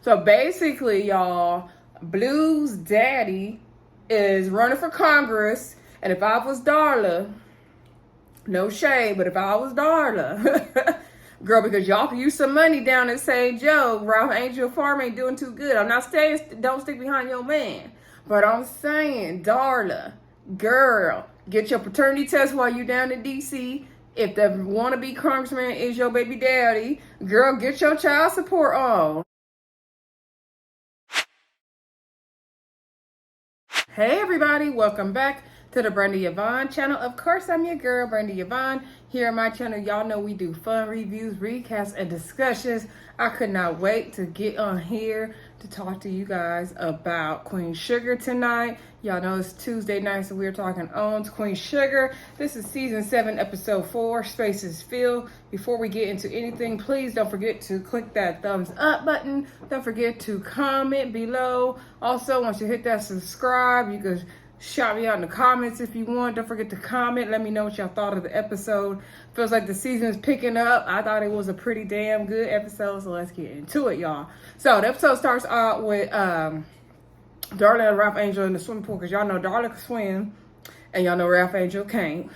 So basically, y'all, Blue's daddy is running for Congress. And if I was Darla, no shade, but if I was Darla, girl, because y'all can use some money down at St. Joe, Ralph Angel Farm ain't doing too good. I'm not saying don't stick behind your man, but I'm saying, Darla, girl, get your paternity test while you down in D.C. If the wannabe congressman is your baby daddy, girl, get your child support on. Hey everybody, welcome back to the Brenda Yvonne channel. Of course, I'm your girl, Brenda Yvonne. Here on my channel, y'all know we do fun reviews, recasts, and discussions. I could not wait to get on here to talk to you guys about Queen Sugar tonight. Y'all know it's Tuesday night, so we're talking on Queen Sugar. This is season 7, episode 4, Spaces Filled. Before we get into anything, please don't forget to click that thumbs up button. Don't forget to comment below. Also, once you hit that subscribe, you can shout me out in the comments if you want. Don't forget to comment. Let me know what y'all thought of the episode. Feels like the season is picking up. I thought it was a pretty damn good episode, so let's get into it, y'all. So the episode starts out with Darla and Ralph Angel in the swimming pool, because y'all know Darla can swim and y'all know Ralph Angel can't.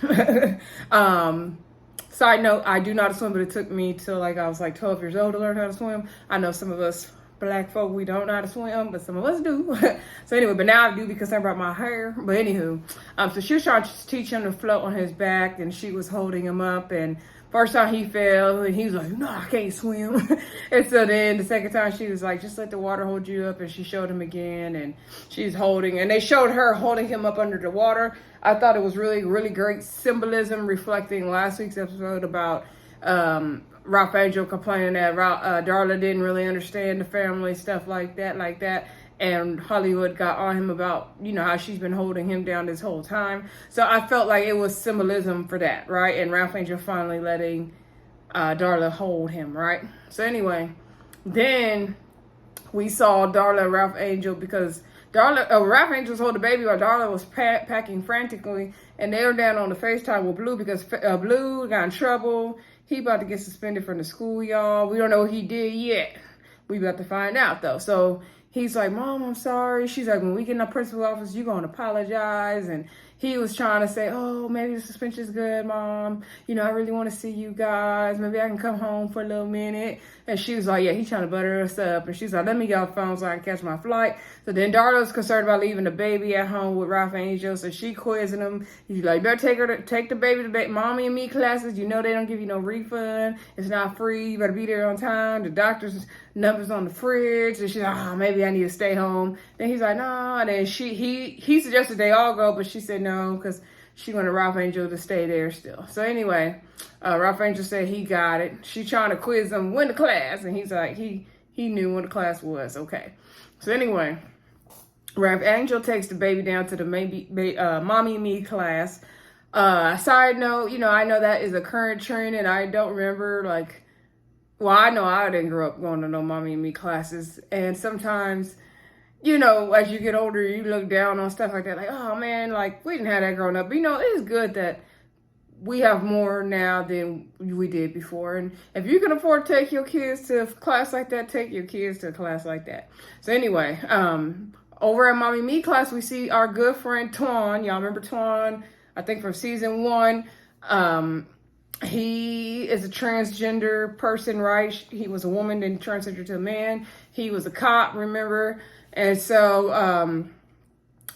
Side note, I do not swim, but it took me till I was 12 years old to learn how to swim. I know some of us black folk, we don't know how to swim, but some of us do. So anyway, but now I do because I brought my hair. But anywho, so she was trying to teach him to float on his back, and she was holding him up, and first time he fell, and he was like, no, I can't swim. And so then the second time she was like, just let the water hold you up, and she showed him again, and she's holding, and they showed her holding him up under the water. I thought it was really, really great symbolism reflecting last week's episode about Ralph Angel complaining that Darla didn't really understand the family, stuff like that. And Hollywood got on him about, how she's been holding him down this whole time. So I felt like it was symbolism for that, right? And Ralph Angel finally letting Darla hold him, right? So anyway, then we saw Darla and Ralph Angel, because Ralph Angel was holding the baby while Darla was packing frantically. And they were down on the FaceTime with Blue, because Blue got in trouble. He about to get suspended from the school, y'all. We don't know what he did yet. We about to find out, though. So he's like, Mom, I'm sorry. She's like, when we get in the principal's office, you're going to apologize. And he was trying to say, oh, maybe the suspension's good, Mom. I really want to see you guys. Maybe I can come home for a little minute. And she was like, yeah, he's trying to butter us up. And she's like, let me get off the phone so I can catch my flight. So then Darla's concerned about leaving the baby at home with Ralph Angel. So she quizzing him. He's like, better take the baby to mommy and me classes. You know they don't give you no refund. It's not free. You better be there on time. The doctor's number's on the fridge. And she's like, oh, maybe I need to stay home. Then he's like, no. And then he suggested they all go, but she said no, because she wanted Ralph Angel to stay there still. So anyway, Ralph Angel said he got it. She trying to quiz him when the class, and he's like, he knew when the class was. Okay. So anyway, Ralph Angel takes the baby down to the mommy and me class. Side note, I know that is a current trend, and I don't remember I know I didn't grow up going to no mommy and me classes, and sometimes, as you get older, you look down on stuff like that, like, oh man, we didn't have that growing up. But it's good that we have more now than we did before. And if you can afford to take your kids to a class like that, take your kids to a class like that. So anyway, over at Mommy Me class, we see our good friend Twan. Y'all remember Twan? I think from season 1. He is a transgender person, right? He was a woman, then transgender to a man. He was a cop, remember? And so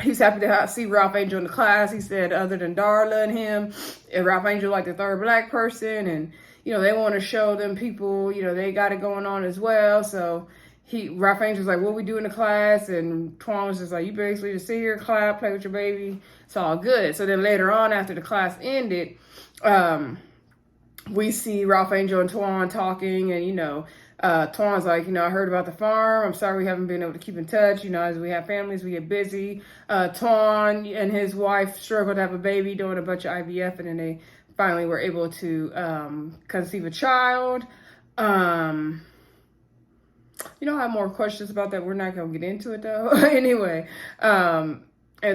he's happy to see Ralph Angel in the class. He said other than Darla and him, and Ralph Angel the third black person. And, they want to show them people, they got it going on as well. So Ralph Angel's like, what we do in the class? And Twan was just like, you basically just sit here, clap, play with your baby. It's all good. So then later on, after the class ended, we see Ralph Angel and Twan talking, and, Twan's like, I heard about the farm. I'm sorry we haven't been able to keep in touch. As we have families, we get busy. Twan and his wife struggled to have a baby, doing a bunch of IVF, and then they finally were able to conceive a child. I have more questions about that. We're not going to get into it, though. Anyway, and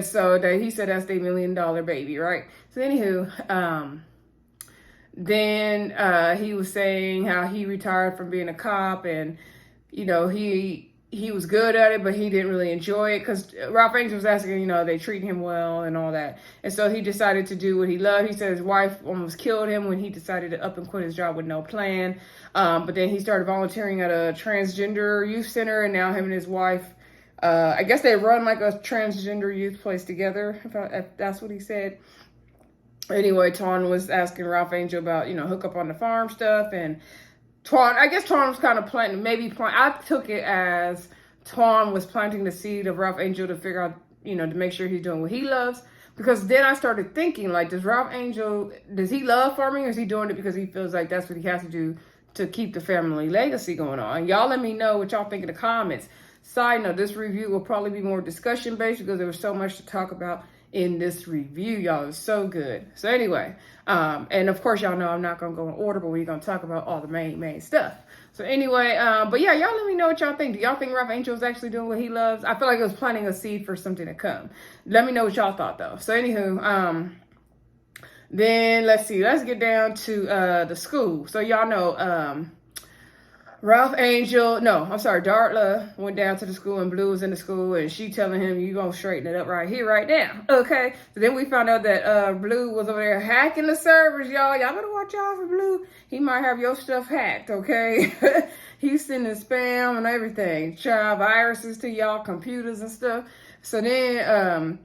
so he said that's their $1 million baby, right? So anywho, then he was saying how he retired from being a cop, and he he was good at it, but he didn't really enjoy it because Ralph Angel was asking, you know, they treat him well and all that. And so he decided to do what he loved. He said his wife almost killed him when he decided to up and quit his job with no plan. But then he started volunteering at a transgender youth center, and now him and his wife, I guess they run like a transgender youth place together, if that's what he said. Anyway, Twan was asking Ralph Angel about, you know, hook up on the farm stuff, and I guess Twan was kind of I took it as Twan was planting the seed of Ralph Angel to figure out, you know, to make sure he's doing what he loves. Because then I started thinking, like, does he love farming, or is he doing it because he feels like that's what he has to do to keep the family legacy going on? Y'all let me know what y'all think in the comments. Side note, this review will probably be more discussion based because there was so much to talk about in this review, y'all. It was so good. So anyway, and of course, y'all know I'm not going to go in order, but we're going to talk about all the main stuff. So anyway, but yeah, y'all let me know what y'all think. Do y'all think Ralph Angel is actually doing what he loves? I feel like it was planting a seed for something to come. Let me know what y'all thought, though. So anywho, then let's see. Let's get down to the school. So y'all know, Darla went down to the school, and Blue was in the school, and she telling him, you gonna straighten it up right here, right now. Okay. So then we found out that Blue was over there hacking the servers, y'all. Y'all better watch out for Blue. He might have your stuff hacked, okay? He's sending spam and everything. Child viruses to y'all computers and stuff. So then,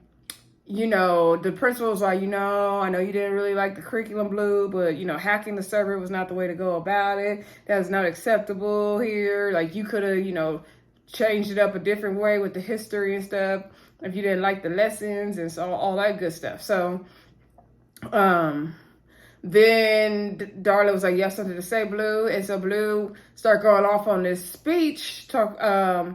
you know, the principal was like, you know, I know you didn't really like the curriculum, Blue, but, you know, hacking the server was not the way to go about it. That is not acceptable here. Like, you could have, you know, changed it up a different way with the history and stuff if you didn't like the lessons and so all that good stuff. So, then Darla was like, you have something to say, Blue? And so Blue started going off on this speech. I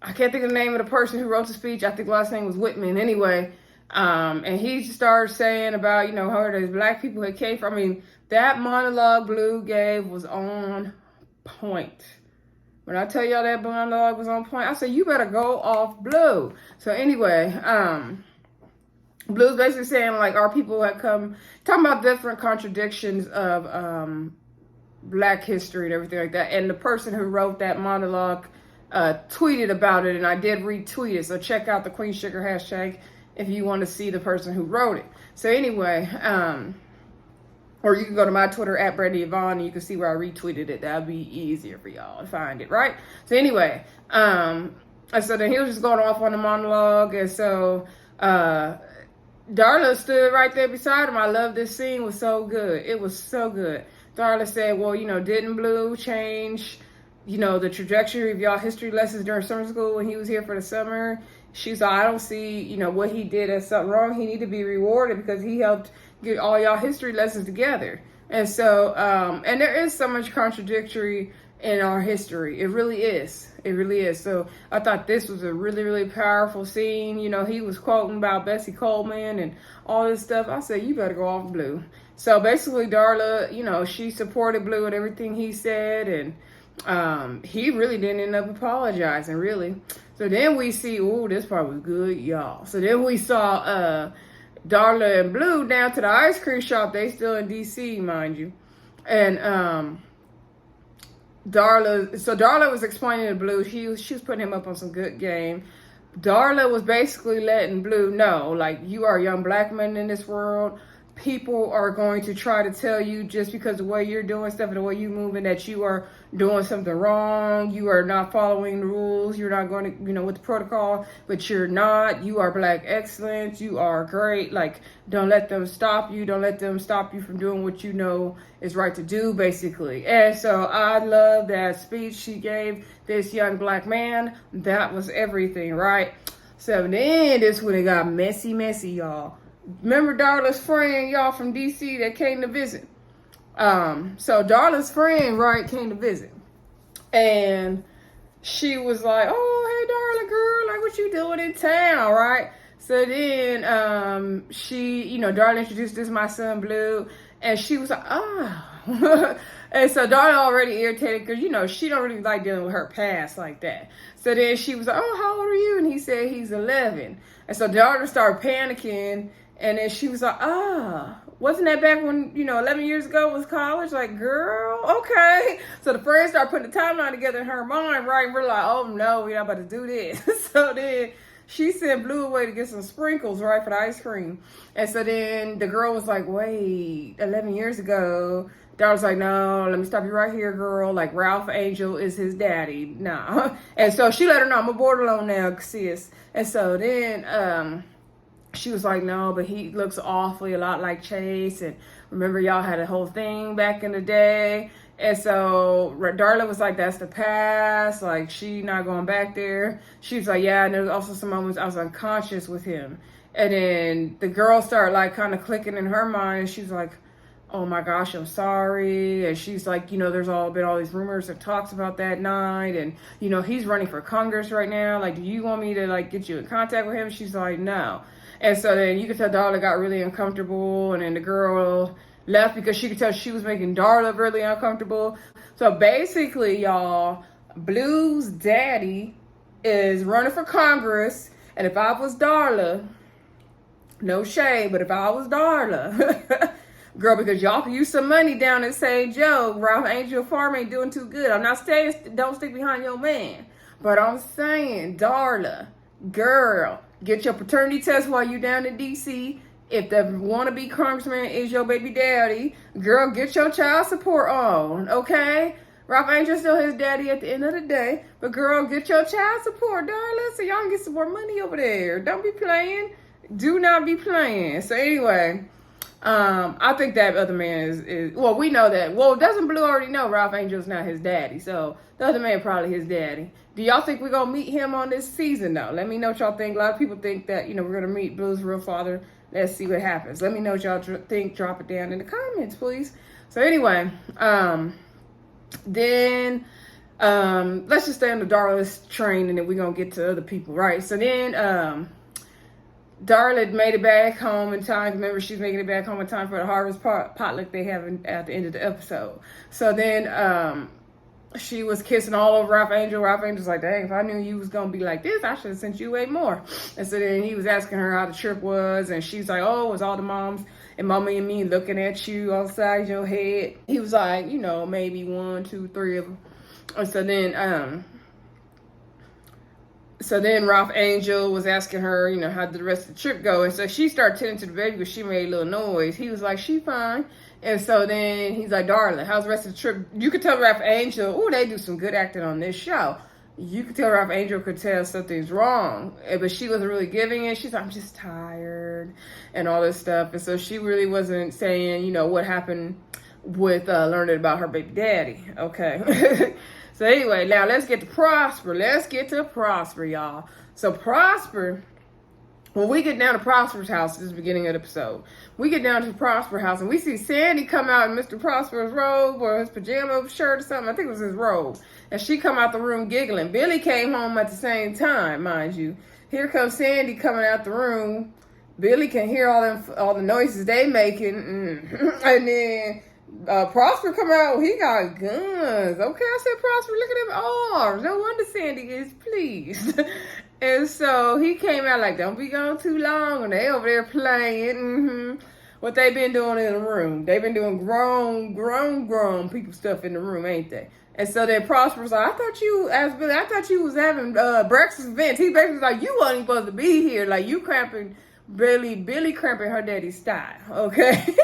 can't think of the name of the person who wrote the speech. I think the last name was Whitman. Anyway, and he started saying about, you know, where those black people had came from. I mean, that monologue Blue gave was on point. When I tell y'all that monologue was on point, I said, you better go off, Blue. So anyway, Blue's basically saying, like, our people had come, talking about different contradictions of black history and everything like that. And the person who wrote that monologue tweeted about it, and I did retweet it. So check out the Queen Sugar hashtag if you want to see the person who wrote it. So anyway, or you can go to my Twitter at Brandy Yvonne, and you can see where I retweeted it. That'll be easier for y'all to find it, right? So anyway, and so then he was just going off on the monologue, and so Darla stood right there beside him. I love this scene. It was so good. It was so good. Darla said, well, you know, didn't Blue change, you know, the trajectory of y'all history lessons during summer school when he was here for the summer? She's like, I don't see, you know, what he did as something wrong. He need to be rewarded because he helped get all y'all history lessons together. And so, and there is so much contradictory in our history. It really is. It really is. So I thought this was a really, really powerful scene. You know, he was quoting about Bessie Coleman and all this stuff. I said, you better go off, Blue. So basically, Darla, you know, she supported Blue and everything he said. And he really didn't end up apologizing, really. So then we see, ooh, this part was good, y'all. So then we saw Darla and Blue down to the ice cream shop. They still in D.C., mind you. And Darla was explaining to Blue, she was putting him up on some good game. Darla was basically letting Blue know, like, you are a young black man in this world. People are going to try to tell you just because the way you're doing stuff and the way you're moving that you are doing something wrong. You are not following the rules. You're not going to, you know, with the protocol, but you're not. You are black excellence. You are great. Like, don't let them stop you. Don't let them stop you from doing what you know is right to do, basically. And so I love that speech she gave this young black man. That was everything, right? So then this when it got messy, y'all. Remember Darla's friend, y'all, from D.C. that came to visit? So Darla's friend, right, came to visit. And she was like, oh, hey, Darla, girl, like, what you doing in town, right? So then she, you know, Darla introduced this my son, Blue. And she was like, oh. And so Darla already irritated because, you know, she don't really like dealing with her past like that. So then she was like, oh, how old are you? And he said he's 11. And so Darla started panicking. And then she was like, wasn't that back when, 11 years ago was college? Like, girl, okay. So the friends start putting the timeline together in her mind, right? And we're like, oh no, we're not about to do this. So then she sent Blue away to get some sprinkles, right, for the ice cream. And so then the girl was like, wait, 11 years ago. Darla's like, no, let me stop you right here, girl. Like, Ralph Angel is his daddy. Nah. And so she let her know, I'm a borderline now, sis. And so then she was like, no, but he looks awfully a lot like Chase. And remember, y'all had a whole thing back in the day. And so Darla was like, that's the past. Like, she not going back there. She was like, yeah, and there was also some moments I was unconscious with him. And then the girl started, like, kind of clicking in her mind. She's like, oh my gosh, I'm sorry. And she's like, there's been all these rumors and talks about that night. And, he's running for Congress right now. Like, do you want me to, like, get you in contact with him? She's like, no. And so then you could tell Darla got really uncomfortable. And then the girl left because she could tell she was making Darla really uncomfortable. So basically, y'all, Blue's daddy is running for Congress. And if I was Darla, no shade, but if I was Darla, girl, because y'all can use some money down at St. Joe. Ralph Angel Farm ain't doing too good. I'm not saying don't stick behind your man. But I'm saying, Darla, girl, get your paternity test while you down in D.C. If the wannabe congressman is your baby daddy, girl, get your child support on, okay? Ralph Angel's still his daddy at the end of the day. But girl, get your child support, Darla, so y'all can get some more money over there. Don't be playing. Do not be playing. So anyway, I think that other man is well, we know that. Well, doesn't Blue already know Ralph Angel's not his daddy? So the other man probably his daddy. Do y'all think we're going to meet him on this season, though? Let me know what y'all think. A lot of people think that, we're going to meet Blue's real father. Let's see what happens. Let me know what y'all think. Drop it down in the comments, please. So anyway, then let's just stay on the Darla's train, and then we're going to get to other people, right? So then Darla made it back home in time. Remember, she's making it back home in time for the harvest potluck they have at the end of the episode. So then she was kissing all over Ralph Angel. Ralph Angel's like, dang, if I knew you was going to be like this, I should have sent you way more. And so then he was asking her how the trip was. And she's like, oh, it was all the moms and mommy and me looking at you outside your head. He was like, maybe 1, 2, 3 of them. And so then Ralph Angel was asking her, how did the rest of the trip go? And so she started tending to the baby, but she made a little noise. He was like, she fine. And so then he's like, Darla, how's the rest of the trip? You could tell Ralph Angel, they do some good acting on this show. You could tell Ralph Angel could tell something's wrong. But she wasn't really giving it. She's like, I'm just tired and all this stuff. And so she really wasn't saying, what happened with learning about her baby daddy. Okay. So anyway, now let's get to Prosper. Let's get to Prosper, y'all. So Prosper, when we get down to Prosper's house, this is the beginning of the episode, we get down to Prosper's house and we see Sandy come out in Mr. Prosper's robe or his pajama shirt or something. I think it was his robe. And she come out the room giggling. Billie came home at the same time, mind you. Here comes Sandy coming out the room. Billie can hear all the noises they making. And then Prosper come out, he got guns. Okay, I said, Prosper, look at them arms. No wonder Sandy is pleased. And so he came out like, don't be gone too long. And they over there playing. What they been doing in the room. They've been doing grown people stuff in the room, ain't they? And so then Prosper's like, I thought you was having breakfast events. He basically was like, you wasn't supposed to be here. Like, you cramping Billie cramping her daddy's style, okay?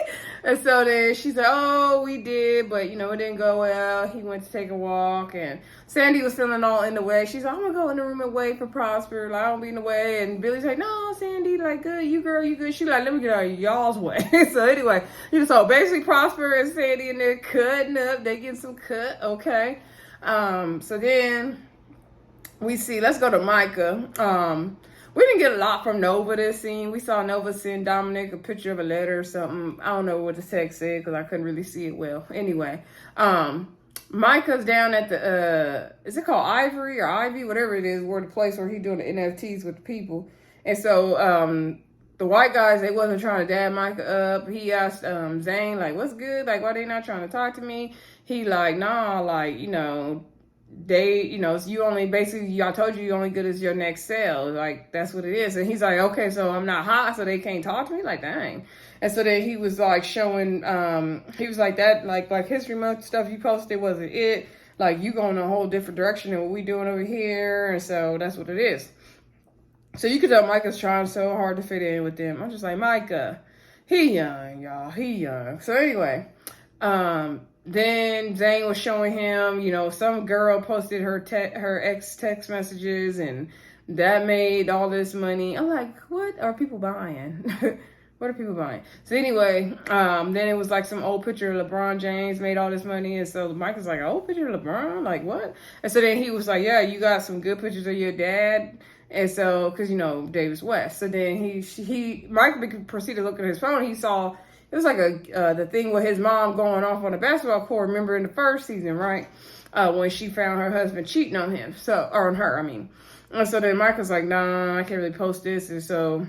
And so then she said, oh, we did, but, it didn't go well. He went to take a walk, and Sandy was feeling all in the way. She's like, I'm going to go in the room and wait for Prosper. Like, I don't be in the way. And Billie's like, no, Sandy, like, good. You girl, you good. She's like, let me get out of y'all's way. So anyway, so basically Prosper and Sandy in there cutting up. They getting some cut, okay? So then we see, let's go to Micah. We didn't get a lot from Nova this scene. We saw Nova send Dominic a picture of a letter or something. I don't know what the text said because I couldn't really see it well. Anyway, Micah's down at the, is it called Ivory or Ivy? Whatever it is, where the place where he's doing the NFTs with the people. And so the white guys, they wasn't trying to dab Micah up. He asked Zane, like, what's good? Like, why they not trying to talk to me? He like, nah, like, they, you only basically, I told you only good as your next sale. Like, that's what it is. And he's like, okay, so I'm not hot, so they can't talk to me? Like, dang. And so then he was like showing, he was like that, like History Month stuff you posted wasn't it. Like, you going a whole different direction than what we doing over here. And so that's what it is. So you could tell Micah's trying so hard to fit in with them. I'm just like, Micah, he young, y'all, he young. So anyway, then Zane was showing him, some girl posted her ex text messages, and that made all this money. I'm like, what are people buying? What are people buying? So anyway, then it was like some old picture of LeBron James made all this money. And so Mike was like, old picture of LeBron? Like, what? And so then he was like, yeah, you got some good pictures of your dad. And so, because, Davis West. So then Mike proceeded to look at his phone. He saw, it was like the thing with his mom going off on the basketball court. Remember in the first season, right? When she found her husband cheating on him. Or on her, I mean. And so then Mike was like, nah, I can't really post this. And so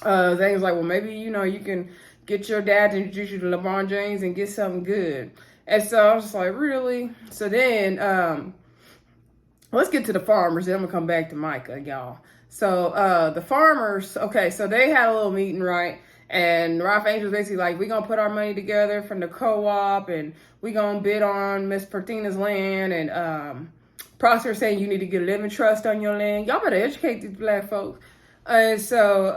Zane was like, well, maybe, you can get your dad to introduce you to LeBron James and get something good. And so I was just like, really? So then, let's get to the farmers. Then I'm going to come back to Micah, y'all. So the farmers, okay, so they had a little meeting, right? And Ralph Angel was basically like, we're going to put our money together from the co-op, and we're going to bid on Miss Purthena's land. And Prosper saying you need to get a living trust on your land. Y'all better educate these black folks. And so,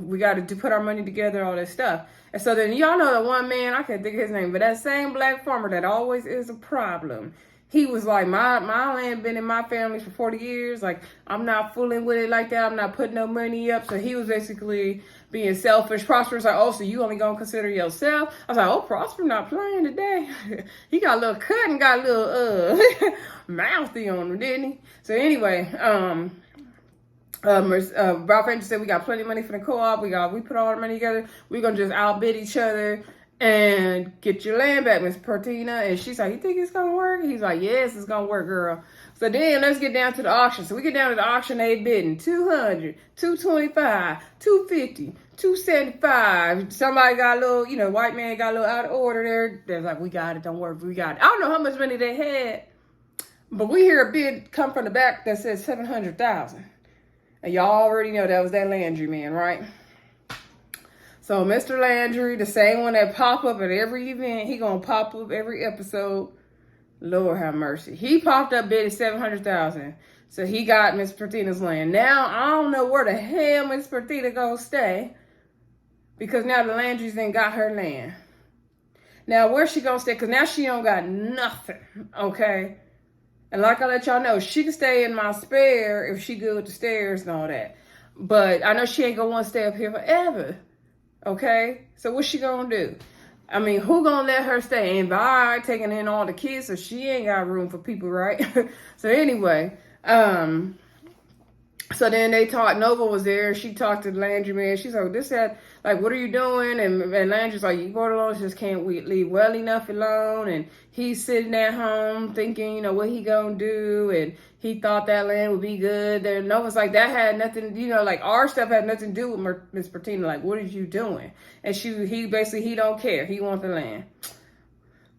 we got to put our money together, all this stuff. And so then y'all know the one man, I can't think of his name, but that same black farmer that always is a problem. He was like, my land been in my family for 40 years. Like, I'm not fooling with it like that. I'm not putting no money up. So he was basically being selfish. Prosper was like, oh, so you only gonna consider yourself? I was like, oh, Prosper not playing today. He got a little cut and got a little mouthy on him, didn't he? So anyway, Ralph Angel said we got plenty of money for the co-op. We put all our money together. We're gonna just outbid each other and get your land back, Miss Purthena. And she's like, you think it's gonna work? He's like, yes, it's gonna work, girl. So then let's get down to the auction. So we get down to the auction, they bidding 200, 225, 250, 275. Somebody got a little, white man got a little out of order there. They're like, we got it, don't worry, we got it. I don't know how much money they had, but we hear a bid come from the back that says 700,000. And y'all already know that was that Landry man, right? So Mr. Landry, the same one that pop up at every event, he gonna pop up every episode. Lord have mercy. He popped up bidding 700,000. So he got Miss Purthena's land. Now I don't know where the hell Miss Purthena gonna stay, because now the Landrys ain't got her land. Now where's she gonna stay? Because now she don't got nothing. Okay. And like I let y'all know, she can stay in my spare if she good with the stairs and all that. But I know she ain't gonna want to stay up here forever. Okay? So what's she gonna do? I mean, who gonna let her stay? And by taking in all the kids, so she ain't got room for people, right? So anyway, so then they talked, Nova was there, she talked to Landry man, she's like, what are you doing? And Landry's like, you brought alone, just can't leave well enough alone. And he's sitting at home thinking, what he gonna do, and he thought that land would be good. Then Nova's like, that had nothing, like our stuff had nothing to do with Miss Purthena. Like, what are you doing? And he don't care, he wants the land.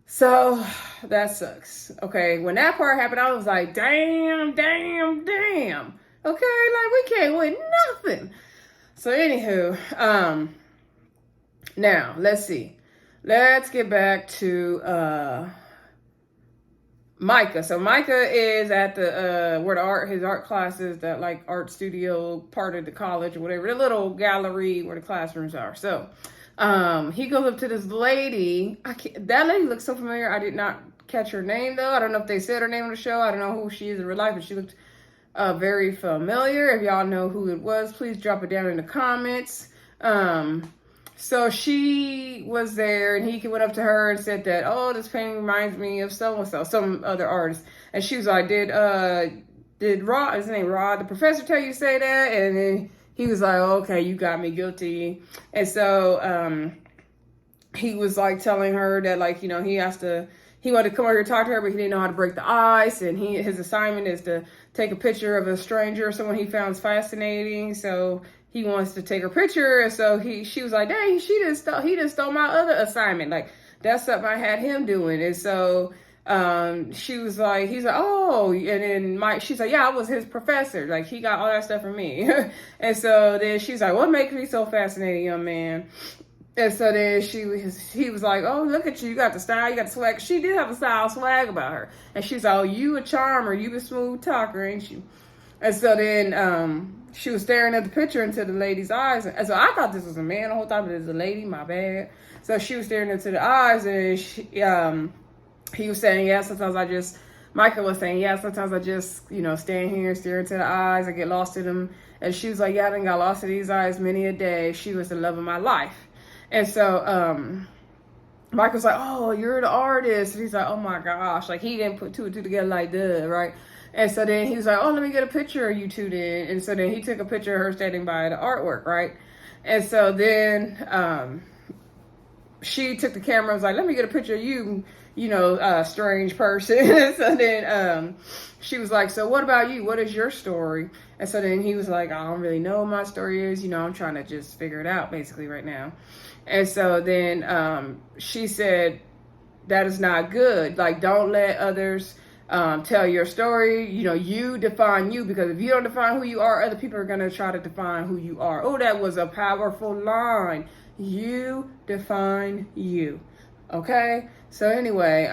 So that sucks. Okay, when that part happened, I was like, damn. Okay, like we can't win nothing. So anywho, now let's see. Let's get back to Micah. So Micah is at the where his art classes, that like art studio part of the college or whatever, the little gallery where the classrooms are. So he goes up to this lady. That lady looks so familiar. I did not catch her name though. I don't know if they said her name on the show. I don't know who she is in real life, but she looked very familiar. If y'all know who it was, please drop it down in the comments. So she was there, and he went up to her and said that, oh, this painting reminds me of so-and-so, some other artist. And she was like, did Rod, his name Rod, the professor, tell you to say that? And then he was like, oh, okay, you got me guilty. And so he was like telling her that, like, he wanted to come over here and talk to her, but he didn't know how to break the ice. And his assignment is to take a picture of a stranger, someone he found fascinating. So he wants to take her picture. And so she was like, dang, he just stole my other assignment. Like, that's something I had him doing. And so she was like, he's like, oh, and then she's like, yeah, I was his professor. Like, he got all that stuff from me. And so then she's like, what makes me so fascinating, young man? And so then he was like, oh, look at you. You got the style, you got the swag. She did have a style swag about her. And she's like, oh, you a charmer. You a smooth talker, ain't you? And so then she was staring at the picture into the lady's eyes. And so I thought this was a man the whole time, but it was a lady. My bad. So she was staring into the eyes, and he was saying, yeah, Micah was saying, yeah, sometimes I just, stand here, stare into the eyes. I get lost in them. And she was like, yeah, I done got lost in these eyes many a day. She was the love of my life. And so Mike was like, oh, you're the artist. And he's like, oh my gosh. Like, he didn't put two and two together like that, right? And so then he was like, oh, let me get a picture of you two then. And so then he took a picture of her standing by the artwork, right? And so then she took the camera and was like, let me get a picture of you, strange person. So then she was like, so what about you? What is your story? And so then he was like, I don't really know what my story is. I'm trying to just figure it out basically right now. And so then she said, that is not good. Like, don't let others tell your story. You define you, because if you don't define who you are, other people are going to try to define who you are. Oh, that was a powerful line. You define you. Okay? So anyway,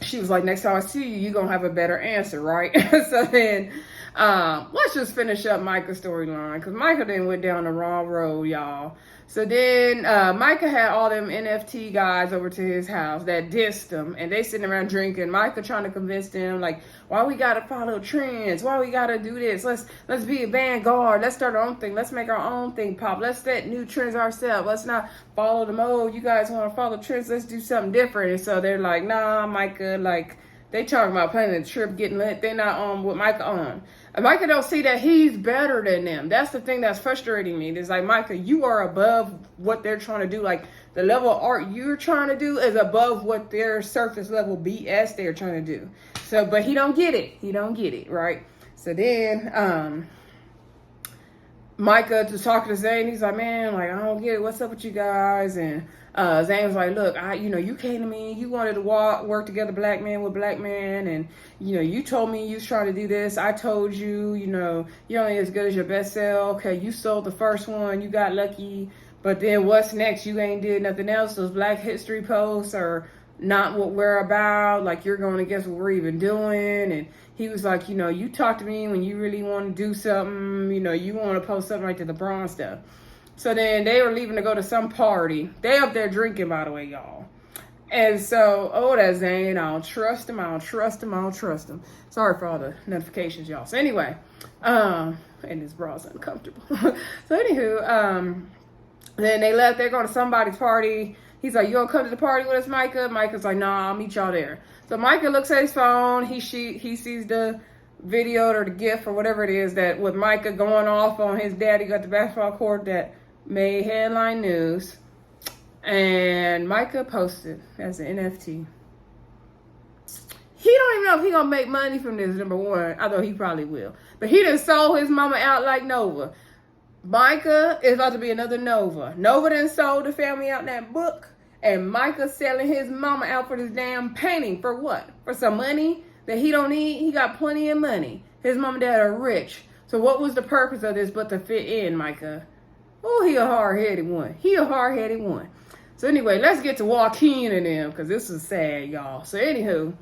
she was like, next time I see you, you're going to have a better answer, right? So then let's just finish up Micah's storyline, because Micah then went down the wrong road, y'all. So then Micah had all them NFT guys over to his house that dissed him, and they sitting around drinking. Micah trying to convince them, like, why we gotta follow trends? Why we gotta do this? Let's be a vanguard. Let's start our own thing. Let's make our own thing pop. Let's set new trends ourselves. Let's not follow the mode. You guys want to follow trends? Let's do something different. And so they're like, nah, Micah, like, they talking about planning a trip, getting lit. They're not on what Micah on. And Micah don't see that he's better than them. That's the thing that's frustrating me. It's like, Micah, you are above what they're trying to do. Like, the level of art you're trying to do is above what their surface level BS they're trying to do. So, but he don't get it. He don't get it, right? So then Micah was talking to Zane. He's like, man, like, I don't get it. What's up with you guys? And Zane was like, look, you came to me, you wanted to work together, black man with black man, and you told me you was trying to do this. I told you, you're only as good as your best sell. Okay, you sold the first one, you got lucky, but then what's next? You ain't did nothing else. Those Black History posts are not what we're about. Like, you're going against what we're even doing. And he was like, you talk to me when you really want to do something, you want to post something like the LeBron stuff. So then they were leaving to go to some party. They up there drinking, by the way, y'all. And so, that Zane, I don't trust him. Sorry for all the notifications, y'all. So anyway, and this bra's uncomfortable. So anywho, then they left. They're going to somebody's party. He's like, you gonna come to the party with us, Micah? Micah's like, nah, I'll meet y'all there. So Micah looks at his phone. He sees the video or the GIF or whatever it is that with Micah going off on his daddy got the basketball court that made headline news. And Micah posted as an NFT. He don't even know if he gonna make money from this, number one, although he probably will. But he done sold his mama out like Nova. Micah is about to be another Nova. Nova done sold the family out in that book. And Micah selling his mama out for this damn painting. For what? For some money that he don't need? He got plenty of money. His mom and dad are rich. So what was the purpose of this but to fit in, Micah? Oh, he a hard-headed one. So anyway, let's get to Joaquin and them, because this is sad, y'all. So anywho,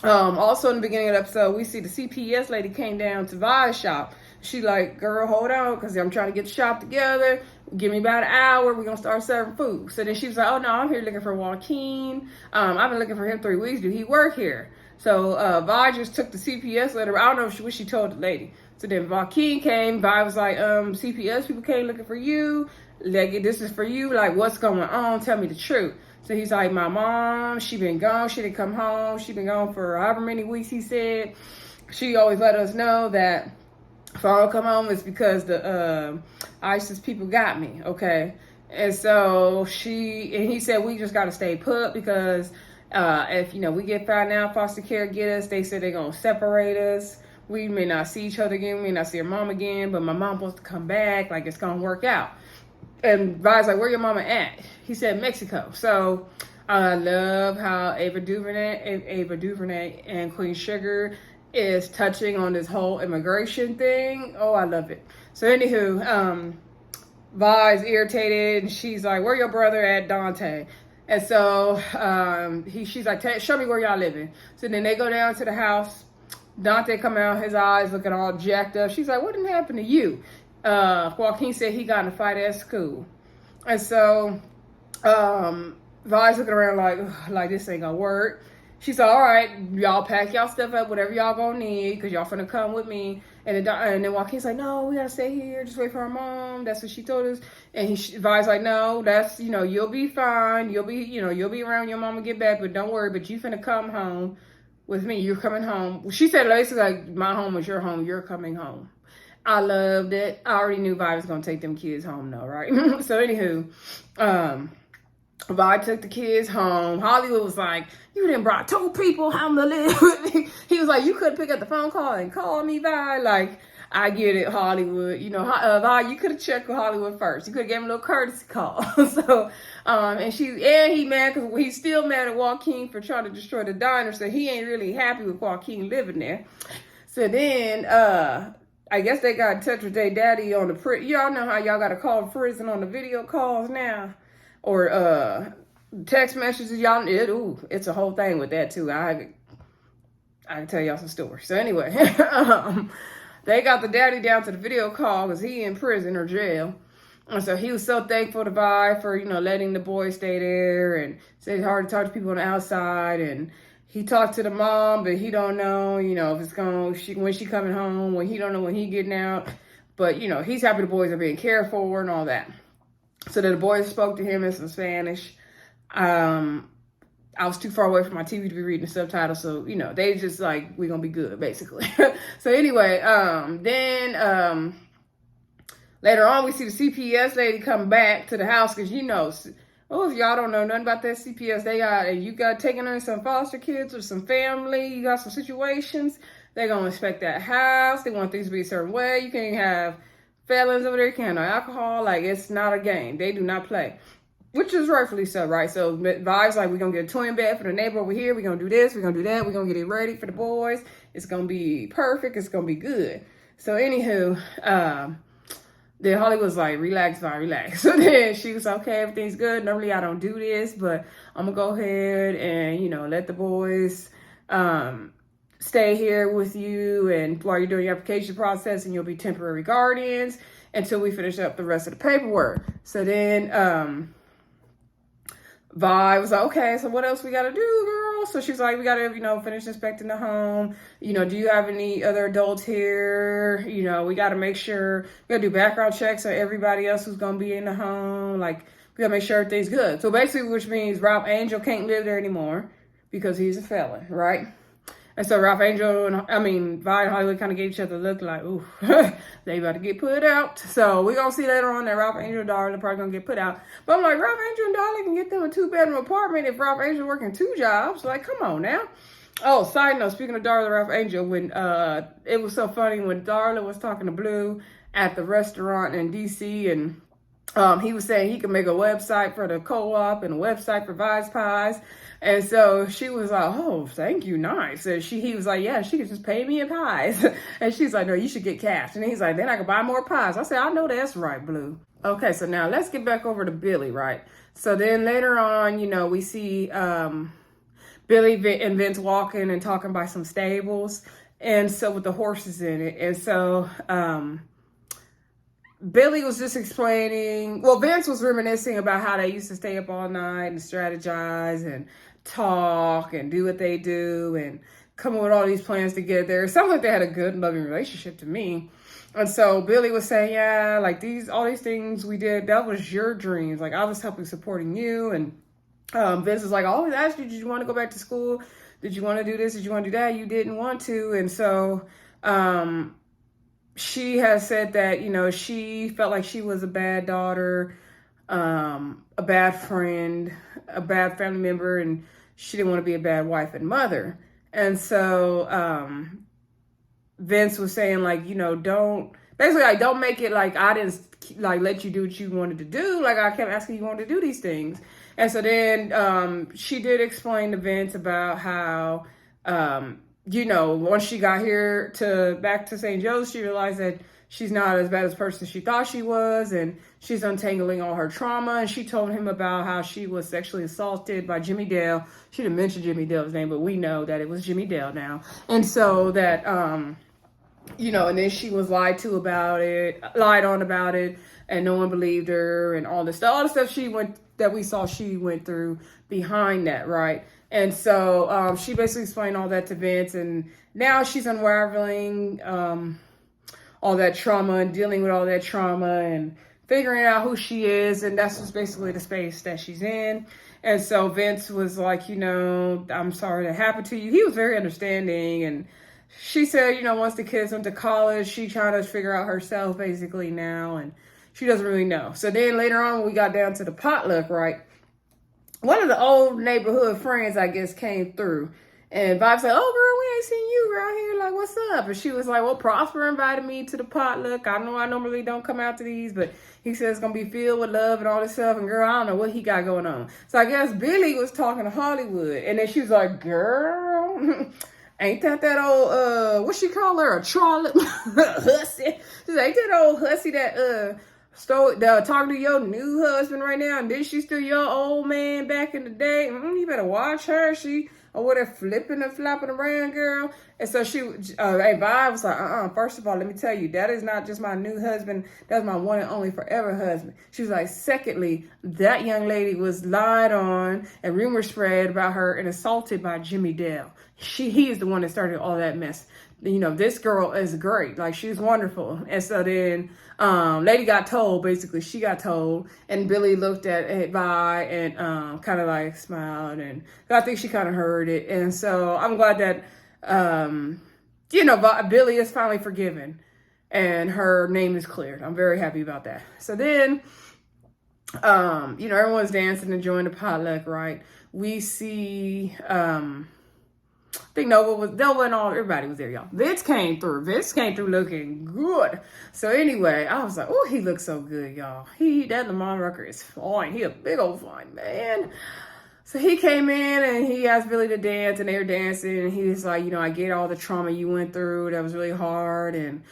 also in the beginning of the episode, we see the CPS lady came down to Vi's shop. She like, girl, hold on, because I'm trying to get the shop together. Give me about an hour. We're going to start serving food. So then she was like, oh, no, I'm here looking for Joaquin. I've been looking for him 3 weeks. Do he work here? So Vi just took the CPS letter. I don't know what she told the lady. So then Joaquin came. Vi was like, CPS people came looking for you. Like, this is for you. Like, what's going on? Tell me the truth. So he's like, my mom, she been gone. She didn't come home. She been gone for however many weeks, he said. She always let us know that if I don't come home, it's because the ISIS people got me, okay? And so he said, we just got to stay put because if, we get found out, foster care get us, they said they're going to separate us. We may not see each other again. We may not see her mom again, but my mom wants to come back. Like, it's going to work out. And Vi's like, where your mama at? He said, Mexico. So I love how Ava DuVernay and Queen Sugar is touching on this whole immigration thing. Oh, I love it. So anywho, Vi's irritated and she's like, "Where your brother at, Dante?" And so she's like, "Show me where y'all living." So then they go down to the house. Dante come out, his eyes looking all jacked up. She's like, "What didn't happen to you?" Joaquin said he got in a fight at school. And so Vi's looking around like this ain't gonna work. She said, "All right, y'all pack y'all stuff up, whatever y'all gonna need, because y'all finna come with me." And then Joaquin's like, "No, we gotta stay here, just wait for our mom." That's what she told us. And Vi's like, "No, that's, you'll be fine. You'll be around your mom and get back, but don't worry, but you finna come home with me. You're coming home." She said basically like, "My home is your home. You're coming home." I loved it. I already knew Vi was gonna take them kids home though, right? So anywho, Vi took the kids home. Hollywood was like, "You done brought 2 people home to live with me." He was like, "You couldn't pick up the phone call and call me, Vi." Like, I get it, Hollywood. Vi, you could have checked with Hollywood first. You could have gave him a little courtesy call. So, and he mad because he's still mad at Joaquin for trying to destroy the diner. So he ain't really happy with Joaquin living there. So then, I guess they got in touch with their daddy on the y'all know how y'all got to call prison on the video calls now, or text messages. It's a whole thing with that too. I can tell y'all some stories. So anyway, they got the daddy down to the video call because he in prison or jail. And so he was so thankful to Vi for, letting the boys stay there, and said it's hard to talk to people on the outside. And he talked to the mom, but he don't know, if it's when she coming home, when he don't know when he getting out. But, he's happy the boys are being cared for and all that. So then the boys spoke to him in some Spanish. I was too far away from my TV to be reading the subtitles. So, they just like, we're going to be good, basically. So anyway, then later on, we see the CPS lady come back to the house because, if y'all don't know nothing about that CPS, you got taking in some foster kids or some family, you got some situations, they're going to inspect that house. They want things to be a certain way. You can't have felons over there. You can't have no alcohol. Like, it's not a game. They do not play, which is rightfully so, right? So Vi's like, we're going to get a twin bed for the neighbor over here. We're going to do this. We're going to do that. We're going to get it ready for the boys. It's going to be perfect. It's going to be good. So anywho, then Hollywood's like, relax, Vi, relax. So then she was okay, everything's good. Normally I don't do this, but I'm going to go ahead and, let the boys stay here with you, and while you're doing your application process, and you'll be temporary guardians until we finish up the rest of the paperwork. So then Vi was like, okay, so what else we got to do, girl? So she's like, we got to, finish inspecting the home. Do you have any other adults here? We got to make sure, we got to do background checks on everybody else who's going to be in the home. Like, we got to make sure everything's good. So basically, which means Ralph Angel can't live there anymore because he's a felon, right? And so Ralph Angel Vi and Hollywood kind of gave each other a look like, ooh, they about to get put out. So we're going to see later on that Ralph Angel and Darla are probably going to get put out. But I'm like, Ralph Angel and Darla can get them a 2-bedroom apartment if Ralph Angel working 2 jobs. Like, come on now. Oh, side note, speaking of Darla, Ralph Angel, when it was so funny when Darla was talking to Blue at the restaurant in D.C. and he was saying he could make a website for the co-op and a website for Vi's Pies. And so she was like, oh, thank you, nice. And he was like, yeah, she could just pay me in pies. And she's like, no, you should get cash. And he's like, then I can buy more pies. I said, I know that's right, Blue. Okay, so now let's get back over to Billie, right? So then later on, we see Billie and Vince walking and talking by some stables. And so with the horses in it. And so Billie was just explaining, Vince was reminiscing about how they used to stay up all night and strategize and talk and do what they do and come up with all these plans together. It sounds like they had a good, loving relationship to me. And so Billie was saying, yeah, like all these things we did, that was your dreams. Like, I was helping supporting you. And Vince was like, I always asked you, did you want to go back to school? Did you want to do this? Did you want to do that? You didn't want to. And so she has said that, she felt like she was a bad daughter, a bad friend, a bad family member, and she didn't want to be a bad wife and mother. And so Vince was saying, like, don't make it like I didn't like let you do what you wanted to do. Like, I kept asking you wanted to do these things. And so then she did explain to Vince about how, once she got here back to St. Joe's, she realized that she's not as bad as a person she thought she was, and she's untangling all her trauma. And she told him about how she was sexually assaulted by Jimmy Dale. She didn't mention Jimmy Dale's name, but we know that it was Jimmy Dale now. And so that, and then she was lied on about it, and no one believed her, and all the stuff that we saw she went through behind that, right? And so she basically explained all that to Vince, and now she's unraveling all that trauma and dealing with all that trauma and figuring out who she is, and that's just basically the space that she's in. And so Vince was like, I'm sorry that happened to you. He was very understanding, and she said, once the kids went to college, she trying to figure out herself basically now, and she doesn't really know. So then later on, when we got down to the potluck, right, one of the old neighborhood friends, I guess, came through. And Vibe said, oh, girl, we ain't seen you around here. Like, what's up? And she was like, well, Prosper invited me to the potluck. I know I normally don't come out to these, but he said it's going to be filled with love and all this stuff. And, girl, I don't know what he got going on. So I guess Billie was talking to Hollywood. And then she was like, girl, ain't that old, what she call her? A trollop? Hussy. She's like, ain't that old hussy that, talking to your new husband right now, and then she's still your old man back in the day. You better watch her. She over there flipping and flopping around, girl. And so Vibe was like, first of all, let me tell you, that is not just my new husband. That's my one and only forever husband. She was like, secondly, that young lady was lied on and rumors spread about her and assaulted by Jimmy Dale. He is the one that started all that mess. This girl is great. Like, she's wonderful. And so then lady got told, basically, she got told, and Billie looked at Vi and kind of like smiled, and I think she kind of heard it. And so I'm glad that, Billie is finally forgiven and her name is cleared. I'm very happy about that. So then, everyone's dancing, enjoying the potluck, right? We see, I think Nova and all, everybody was there, y'all. Vince came through looking good. So anyway, I was like, oh, he looks so good, y'all. That Lamont Rucker is fine. He a big old fine man. So he came in and he asked Billie to dance, and they were dancing. And he was like, I get all the trauma you went through. That was really hard. And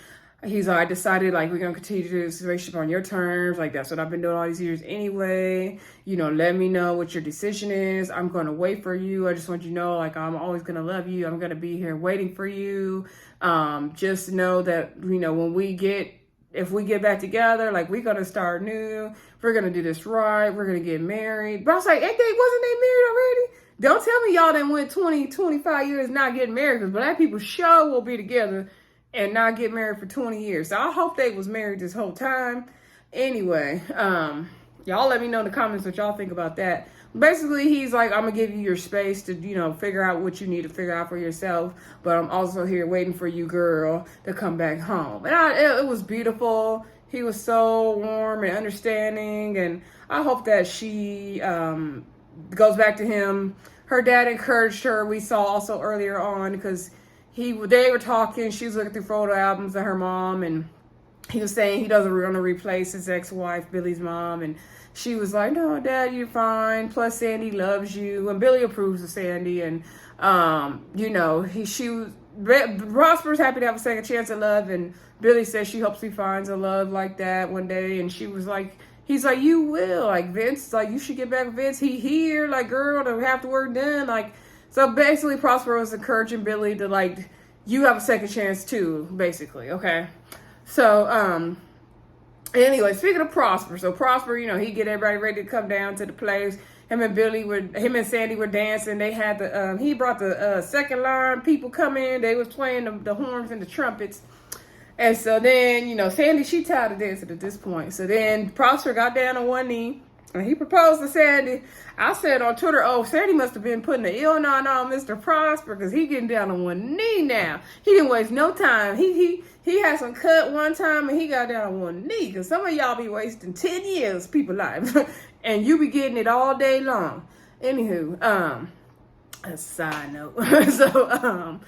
he's like, I decided, like, we're going to continue to do this relationship on your terms. Like, that's what I've been doing all these years anyway. Let me know what your decision is. I'm going to wait for you. I just want you to know, like, I'm always going to love you. I'm going to be here waiting for you. Just know that, if we get back together, like, we're going to start new. We're going to do this right. We're going to get married. But I was like, wasn't they married already? Don't tell me y'all done went 20, 25 years not getting married, because black people sure will be together and not get married for 20 years. So I hope they was married this whole time. Anyway, y'all let me know in the comments what y'all think about that. Basically, he's like, I'm going to give you your space to, figure out what you need to figure out for yourself. But I'm also here waiting for you, girl, to come back home. And it was beautiful. He was so warm and understanding. And I hope that she goes back to him. Her dad encouraged her. We saw also earlier on, because they were talking. She was looking through photo albums of her mom, and he was saying he doesn't want to replace his ex-wife, Billie's mom. And she was like, no, Dad, you're fine. Plus, Sandy loves you. And Billie approves of Sandy. And, Prosper's happy to have a second chance at love. And Billie says she hopes he finds a love like that one day. And she was like, he's like, you will. Like, Vince, like, you should get back with Vince. He here. Like, girl, to have the work done. Like, so basically, Prosper was encouraging Billie to, like, you have a second chance too, basically, okay? So, anyway, speaking of Prosper, so Prosper, he get everybody ready to come down to the place. Him and Sandy were dancing. They had he brought the second line people come in. They was playing the horns and the trumpets. And so then, Sandy, she tired of dancing at this point. So then Prosper got down on one knee. And he proposed to Sandy. I said on Twitter, oh, Sandy must have been putting the ill on Mr. Prosper, because he getting down on one knee now. He didn't waste no time. He had some cut one time, and he got down on one knee, because some of y'all be wasting 10 years people life, and you be getting it all day long. Anywho, a side note. So,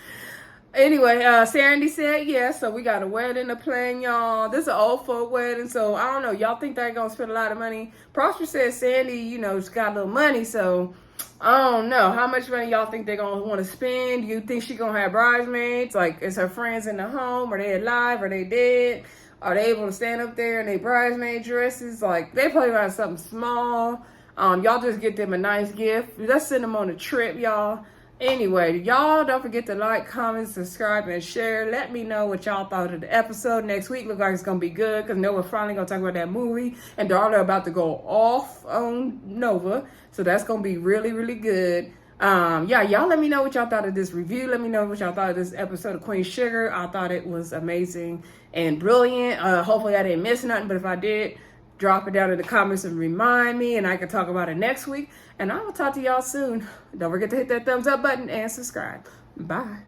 Anyway, Sandy said yes, so we got a wedding to plan, y'all. This is an old folk wedding, so I don't know. Y'all think they're gonna spend a lot of money? Prosper said Sandy, just got a little money, so I don't know. How much money y'all think they're gonna want to spend? You think she gonna have bridesmaids? Like, is her friends in the home? Are they alive? Are they dead? Are they able to stand up there in their bridesmaid dresses? Like, they probably got something small. Y'all just get them a nice gift. Let's send them on a trip, y'all. Anyway, y'all don't forget to like, comment, subscribe, and share. Let me know what y'all thought of the episode. Next week look like it's gonna be good because Nova finally gonna talk about that movie, and Darla about to go off on Nova, so that's gonna be really, really good. Yeah, y'all let me know what y'all thought of this review. Let me know what y'all thought of this episode of Queen Sugar. I thought it was amazing and brilliant. Hopefully I didn't miss nothing, but if I did, drop it down in the comments and remind me, and I can talk about it next week. And I will talk to y'all soon. Don't forget to hit that thumbs up button and subscribe. Bye.